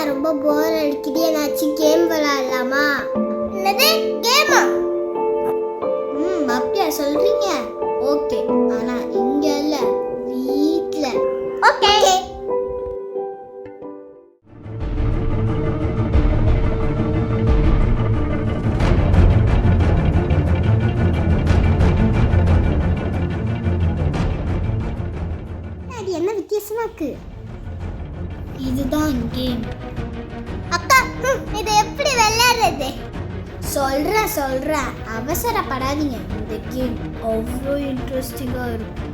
ரொம்ப போர் அடிக்குது, ஏதாச்சும் கேம் விளையாடலாமா? என்னது கேமா? அப்படியா சொல்றீங்க? ஓகே, ஆனா இங்க இல்ல, வீட்ல. ஓகே. அது என்ன வித்தியாசமா இருக்கு? இதுதான் கேம். அக்கா, இதை எப்படி விளையாடுறது? சொல்றேன், அவசரப்படாதீங்க. இந்த கேம் அவ்வளோ இன்ட்ரெஸ்டிங்கா இருக்கும்.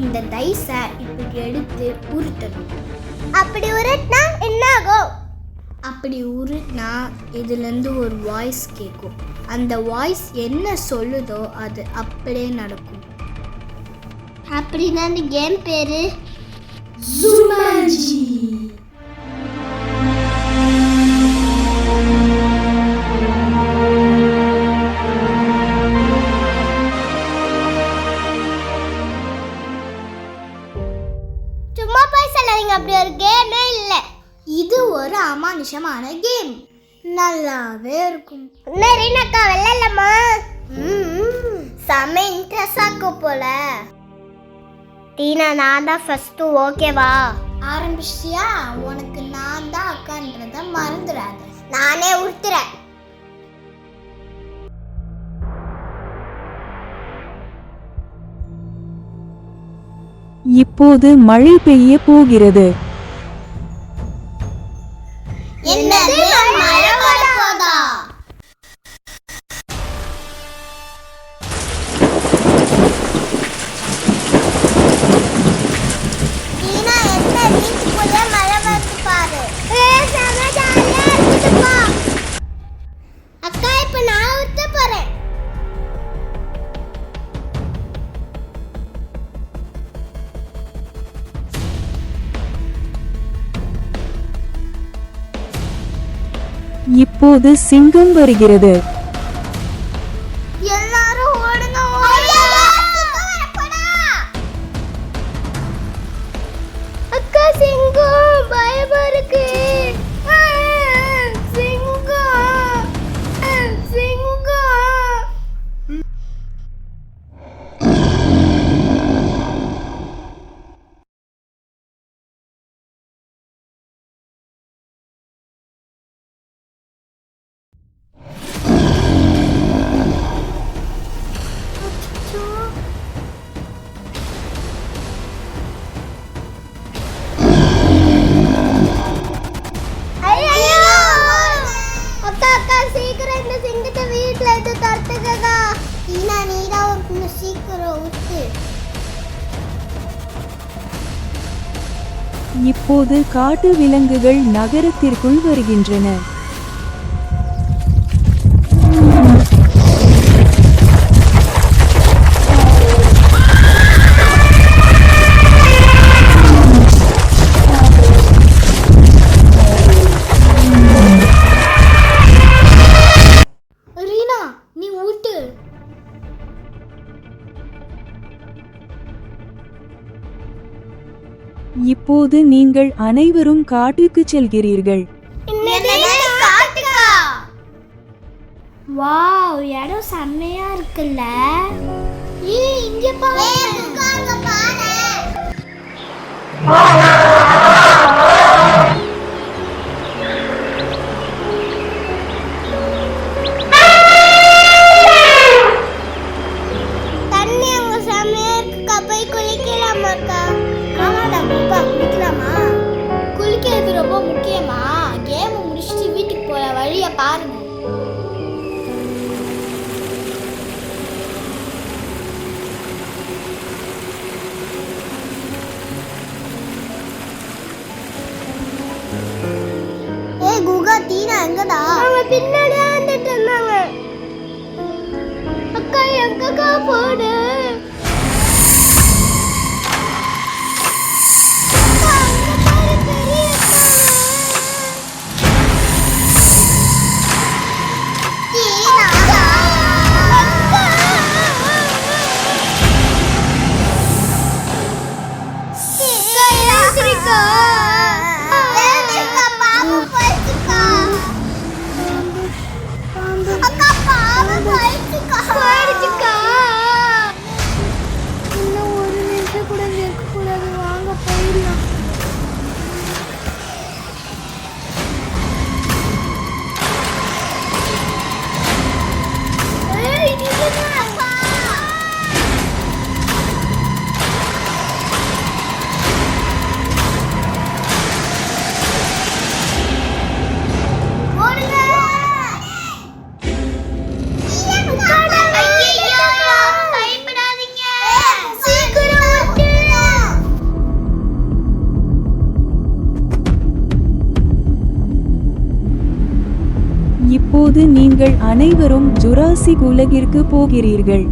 இந்த டைஸை இப்படி எடுத்து உருட்டணும். அப்படி உருட்டினா என்ன ஆகும்? அப்படி உருட்டினா இதுலேருந்து ஒரு வாய்ஸ் கேட்கும். அந்த வாய்ஸ் என்ன சொல்லுதோ அது அப்படியே நடக்கும். அப்படின்னா அந்த கேம் பேரு ஜுமான்ஜி. சும்மா போய் சொல்லாதீங்க, அப்படி ஒரு கேமே இல்லை. இது ஒரு அமானுஷமான கேம், நல்லாவே இருக்கும். ரீனாக்கா விளையாடலாமா? செம இன்ட்ரெஸ்டா இருக்கும் போல. டீனா, நான் தான் ஃபர்ஸ்ட், ஓகேவா? ஆரம்பிச்சியா? உனக்கு நான் தான் அக்கான்றத மறந்துடாத. நானே உறுத்துறேன். இப்போது மழை பெய்ய போகிறது. என்னது, மழை வரப்போதா? டீனா, என்ன வீட்டுக்குள்ள மழை வருது பாரு. அக்கா, இப்ப நான் ஊத்த போறேன். இப்போது சிங்கம் வருகிறது. எல்லாரும் ஓடுங்க, அக்கா. சிங்கம் பயமா இருக்கு. சிங்கம். அக்கா, சீக்கிரம் இந்த சிங்கத்தை வீட்டுல இருந்து தடுத்துக்கா. டீனா, நீதான் ஒரு சீக்கிரம் ஊத்து. இப்போது காட்டு விலங்குகள் நகரத்திற்குள் வருகின்றன. ரீனா, நீ ஊட்டு. இப்போது நீங்கள் அனைவரும் காட்டுக்கு செல்கிறீர்கள். வாவ், இடம் செம்மையா இருக்குல்ல. இங்க பாரு. தண்ணி அங்க செம்மையா இருக்குக்கா, போய் குளிக்கலாமாக்கா? ஆமாடா, குளிக்கலாமா? குளிக்கிறது ரொம்ப முக்கியமா? கேம் முடிச்சுட்டு வீட்டுக்கு போற வழிய பாருங்க. டீனா எங்கடா? அவங்க பின்னாடியே வந்துட்டு இருந்தாங்க. அக்கா, எங்கக்கா போடு? நீங்கள் அனைவரும் ஜுராசிக் உலகிற்கு போகிறீர்கள்.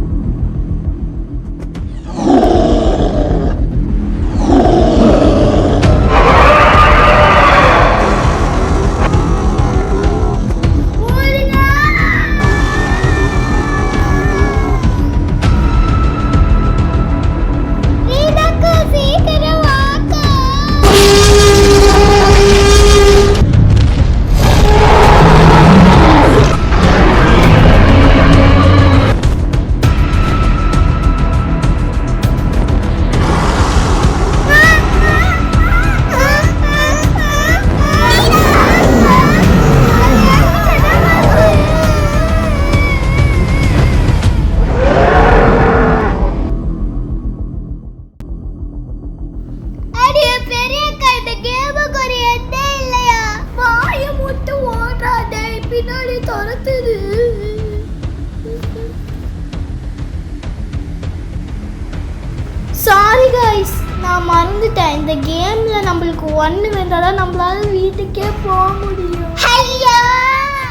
சாரி கைஸ், நான் மறந்துட்டேன். இந்த கேம்ல நம்மளுக்கு 1 வந்தாதான் நம்மளால வீட்டுக்கே போக முடியும். ஐயா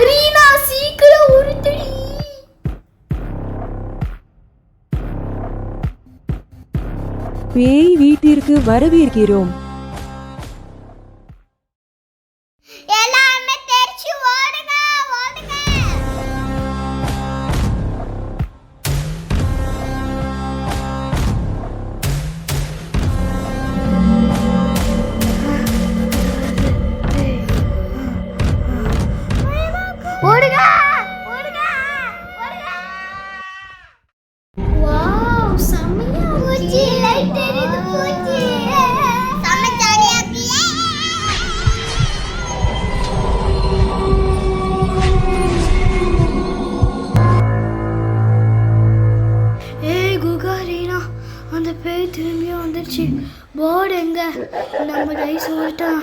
ரீனா, சீக்கிரம் உருட்டுடி. பேய் வீட்டிற்கு வரவேற்கிறோம். எல்லாமே தெரிச்சு ஓடுங்க ஓடுங்க. ஓடுங்க ஓடுங்க ஓடுங்க. வாவ், செமையா பூச்சி லைட் எரியுது. பூச்சி செம ஜாலியா இருக்குல. ஏய் குகா, ரீனா, அந்த பேய் திரும்பியும் வந்துருச்சு. போர்டு எங்க? நம்ம கைஸ் ஓட்டான்.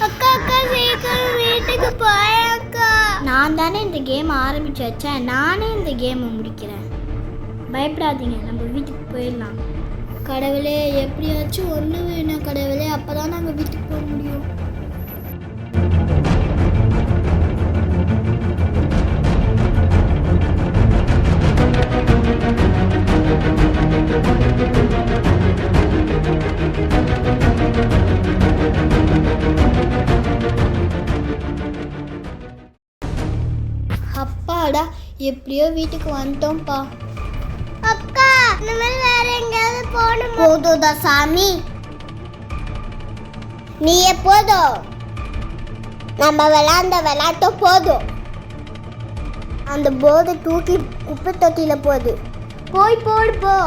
அக்கா அக்கா, சீக்கிரம் வீட்டுக்கு போய் அக்கா. நான் தானே இந்த கேம் ஆரம்பிச்சு வச்சேன், நானே இந்த கேமை முடிக்கிறேன். பயப்படாதீங்க, நம்ம வீட்டுக்கு போயிடலாம். கடவுளே, எப்படியாச்சும் ஒன்று வேணும் கடவுளே, அப்போதான் நாங்கள் வீட்டுக்கு போக முடியும். அப்பாடா, எப்படியோ வீட்டுக்கு வந்துட்டோம்ப்பா. அக்கா, இனிமேல் வேற எங்கேயாவது போகணும். போதுதா சாமி, நீ எப்போதும் நம்ம விளையாண்ட விளையாட்ட போதும். அந்த போர்டை தூக்கி குப்பை தொட்டியில போடு. போய் போடு போ.